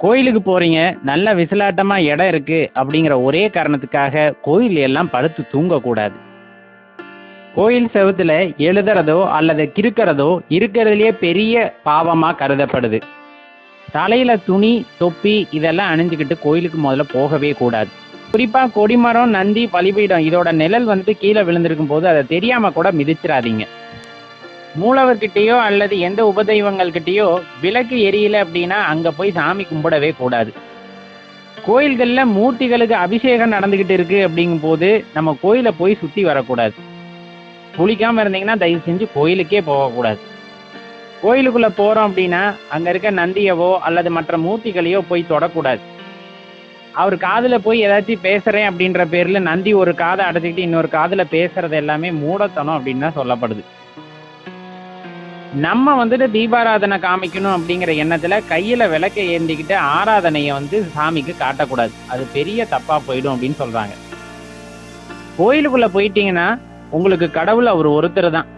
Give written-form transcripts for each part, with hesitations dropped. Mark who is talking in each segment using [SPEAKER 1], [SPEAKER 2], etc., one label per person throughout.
[SPEAKER 1] கோயிலுக்கு போறீங்க, நல்ல விசிலாட்டமா இடம் இருக்கு அப்படிங்கிற ஒரே காரணத்துக்காக கோயில் எல்லாம் படுத்து தூங்கக்கூடாது. கோயில் செவுத்துல எழுதுறதோ அல்லது கிறுக்கிறதோ இருக்கிறதுலயே பெரிய பாவமா கருதப்படுது. தலையில துணி, தொப்பி இதெல்லாம் அணிஞ்சுக்கிட்டு கோயிலுக்கு முதல்ல போகவே கூடாது. குறிப்பா கொடிமரம், நந்தி, பலிபீடம் இதோட நிழல் கீழே விழுந்திருக்கும் போது அதை தெரியாம கூட மிதிச்சிடாதீங்க. மூலவர்கிட்டயோ அல்லது எந்த உபதெய்வங்கள் கிட்டயோ விளக்கு எரியல அப்படின்னா அங்க போய் சாமி கும்பிடவே கூடாது. கோயில்கள்ல மூர்த்திகளுக்கு அபிஷேகம் நடந்துகிட்டு இருக்கு அப்படிங்கும் போது நம்ம கோயிலை போய் சுத்தி வரக்கூடாது. குளிக்காம இருந்தீங்கன்னா தயவு செஞ்சு கோயிலுக்கே போகக்கூடாது. கோயிலுக்குள்ள போறோம் அப்படின்னா அங்க இருக்க நந்தியவோ அல்லது மற்ற மூர்த்திகளையோ போய் தொடக்கூடாது. அவர் காதுல போய் ஏதாச்சும் பேசுறேன் அப்படின்ற பேர்ல நந்தி ஒரு காதை அடைச்சிக்கிட்டு இன்னொரு காதுல பேசுறது எல்லாமே மூடத்தனம் அப்படின்னு தான் சொல்லப்படுது. நம்ம தீபாராதனை காமிக்கணும் அப்படிங்கிற எண்ணத்துல கையில விளக்க ஏந்திக்கிட்டு ஆராதனையை சாமிக்கு காட்டக்கூடாது. அது பெரிய தப்பா போயிடும் அப்படின்னு சொல்றாங்க. கோயிலுக்குள்ள போயிட்டீங்கன்னா உங்களுக்கு கடவுள் அவர் ஒருத்தர் தான்.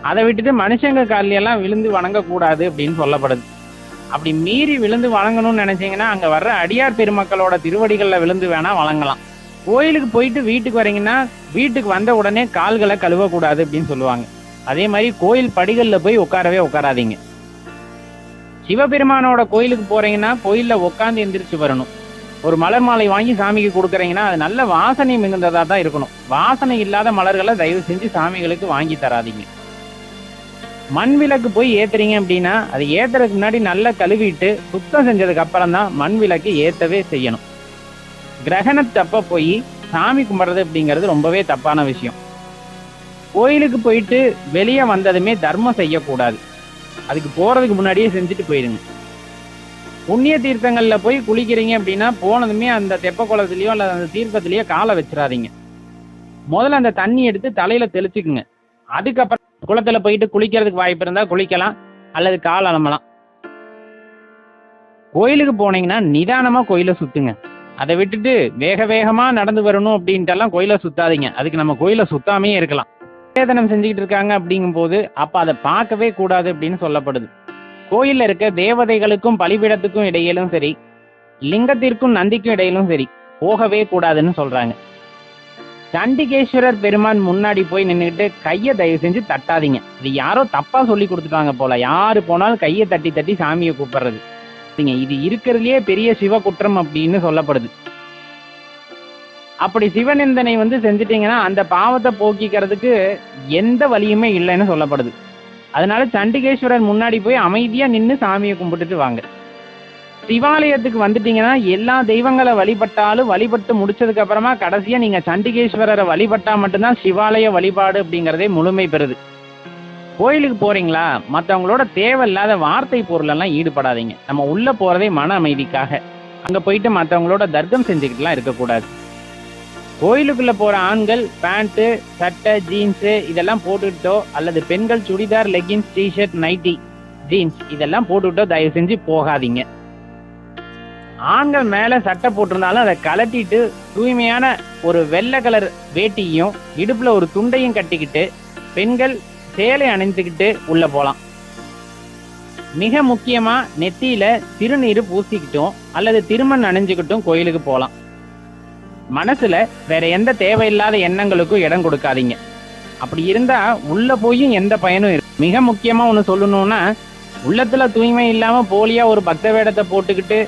[SPEAKER 1] அதை விட்டுட்டு மனுஷங்க காலையெல்லாம் விழுந்து வணங்கக்கூடாது அப்படின்னு சொல்லப்படுது. அப்படி மீறி விழுந்து வணங்கணும்னு நினைச்சீங்கன்னா அங்க வர்ற அடியார் பெருமக்களோட திருவடிகள்ல விழுந்து வேணா வணங்கலாம். கோயிலுக்கு போயிட்டு வீட்டுக்கு வரீங்கன்னா வீட்டுக்கு வந்த உடனே கால்களை கழுவக்கூடாது அப்படின்னு சொல்லுவாங்க. அதே மாதிரி கோயில் படிகள்ல போய் உட்காரவே உட்காராதீங்க. சிவபெருமானோட கோயிலுக்கு போறீங்கன்னா கோயில்ல உட்காந்து எந்திரிச்சு வரணும். ஒரு மலர் மாலை வாங்கி சாமிக்கு கொடுக்குறீங்கன்னா அது நல்ல வாசனை மிகுந்ததா தான் இருக்கணும். வாசனை இல்லாத மலர்களை தயவு செஞ்சு சாமிகளுக்கு வாங்கி தராதீங்க. மண் விளக்கு போய் ஏத்துறீங்க அப்படின்னா அது ஏத்துறதுக்கு முன்னாடி நல்லா கழுவிட்டு சுத்தம் செஞ்சதுக்கு அப்புறம் தான் மண் விளக்கு ஏத்தவே செய்யணும். கிரகணத்தப்ப போய் சாமி கும்பிட்றது அப்படிங்கிறது ரொம்பவே தப்பான விஷயம். கோயிலுக்கு போயிட்டு வெளியே வந்ததுமே தர்மம் செய்யக்கூடாது. அதுக்கு போறதுக்கு முன்னாடியே செஞ்சுட்டு போயிடுங்க. புண்ணிய தீர்த்தங்கள்ல போய் குளிக்கிறீங்க அப்படின்னா போனதுமே அந்த தெப்ப குளத்துலயோ அல்லது அந்த தீர்த்தத்திலயோ காலை வச்சிடாதீங்க. முதல்ல அந்த தண்ணி எடுத்து தலையில தெளிச்சுக்குங்க. அதுக்கப்புறம் குளத்துல போயிட்டு குளிக்கிறதுக்கு வாய்ப்பு இருந்தா குளிக்கலாம் அல்லது கால் அலம்பலாம். கோயிலுக்கு போனீங்கன்னா நிதானமா கோயிலை சுத்துங்க. அதை விட்டுட்டு வேக வேகமா நடந்து வரணும் அப்படின்ட்டு எல்லாம் கோயிலை சுத்தாதீங்க. அதுக்கு நம்ம கோயிலை சுத்தாமே இருக்கலாம். வேதனம் செஞ்சுக்கிட்டு இருக்காங்க அப்படிங்கும் போது அப்ப அதை பார்க்கவே கூடாது அப்படின்னு சொல்லப்படுது. கோயில்ல இருக்க தேவதைகளுக்கும் பலிபீடத்துக்கும் இடையிலும் சரி, லிங்கத்திற்கும் நந்திக்கும் இடையிலும் சரி போகவே கூடாதுன்னு சொல்றாங்க. சண்டிகேஸ்வரர் பெருமான் முன்னாடி போய் நின்றுட்டு கையை தயவு செஞ்சு தட்டாதீங்க. இது யாரோ தப்பா சொல்லி கொடுத்துட்டாங்க போல. யாரு போனாலும் கையை தட்டி தட்டி சாமியை கூப்பிடுறது இது இருக்கிறதுலயே பெரிய சிவ குற்றம் அப்படின்னு சொல்லப்படுது. அப்படி சிவநிந்தனை செஞ்சுட்டீங்கன்னா அந்த பாவத்தை போக்கிக்கிறதுக்கு எந்த வழியுமே இல்லைன்னு சொல்லப்படுது. அதனால சண்டிகேஸ்வரர் முன்னாடி போய் அமைதியா நின்று சாமியை கும்பிட்டுட்டு வாங்க. சிவாலயத்துக்கு வந்துட்டீங்கன்னா எல்லா தெய்வங்களை வழிபட்டாலும் வழிபட்டு முடிச்சதுக்கு அப்புறமா கடைசியா நீங்க சண்டிகேஸ்வரரை வழிபட்டா மட்டும்தான் சிவாலய வழிபாடு அப்படிங்கிறதே முழுமை பெறுது. கோயிலுக்கு போறீங்களா, மற்றவங்களோட தேவையில்லாத வார்த்தை பொருளெல்லாம் ஈடுபடாதீங்க. நம்ம உள்ள போறதே மன அமைதிக்காக. அங்க போயிட்டு மற்றவங்களோட தர்க்கம் செஞ்சுக்கிட்டுலாம் இருக்கக்கூடாது. கோயிலுக்குள்ள போற ஆண்கள் பேண்ட்டு, சட்டை, ஜீன்ஸு இதெல்லாம் போட்டுக்கிட்டோ அல்லது பெண்கள் churidar, leggings, t shirt, nightie, jeans இதெல்லாம் போட்டுக்கிட்டோ தயவு செஞ்சு போகாதீங்க. ஆண்கள் மேல சட்டை போட்டிருந்தாலும் அதை கலட்டிட்டு தூய்மையான ஒரு வெள்ளை கலர் வேட்டியும் இடுப்புல ஒரு துண்டையும் கட்டிக்கிட்டு பெண்கள் சேலை அணிந்துக்கிட்டு உள்ள போலாம். மிக முக்கியமா நெத்தியில திருநீர் பூசிக்கிட்டும் அல்லது திருமண் அணிஞ்சுக்கிட்டும் கோயிலுக்கு போலாம். மனசுல வேற எந்த தேவையில்லாத எண்ணங்களுக்கும் இடம் கொடுக்காதீங்க. அப்படி இருந்தா உள்ள போயும் எந்த பயனும் இருக்கு. மிக முக்கியமா ஒண்ணு சொல்லணும்னா, உள்ளத்துல தூய்மை இல்லாம போலியா ஒரு பக்த வேடத்தை போட்டுக்கிட்டு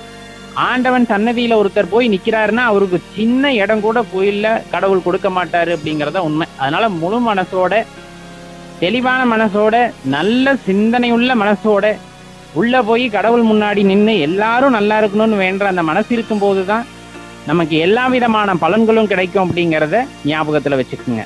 [SPEAKER 1] ஆண்டவன் சன்னதியில ஒருத்தர் போய் நிக்கிறாருன்னா அவருக்கு சின்ன இடம் கூட கோயில்ல கடவுள் கொடுக்க மாட்டாரு அப்படிங்கறத உண்மை. அதனால முழு மனசோட, தெளிவான மனசோட, நல்ல சிந்தனையுள்ள மனசோட உள்ள போய் கடவுள் முன்னாடி நின்று எல்லாரும் நல்லா இருக்கணும்னு வேண்ட அந்த மனசு இருக்கும் போதுதான் நமக்கு எல்லா விதமான பலன்களும் கிடைக்கும் அப்படிங்கிறத ஞாபகத்துல வச்சுக்கோங்க.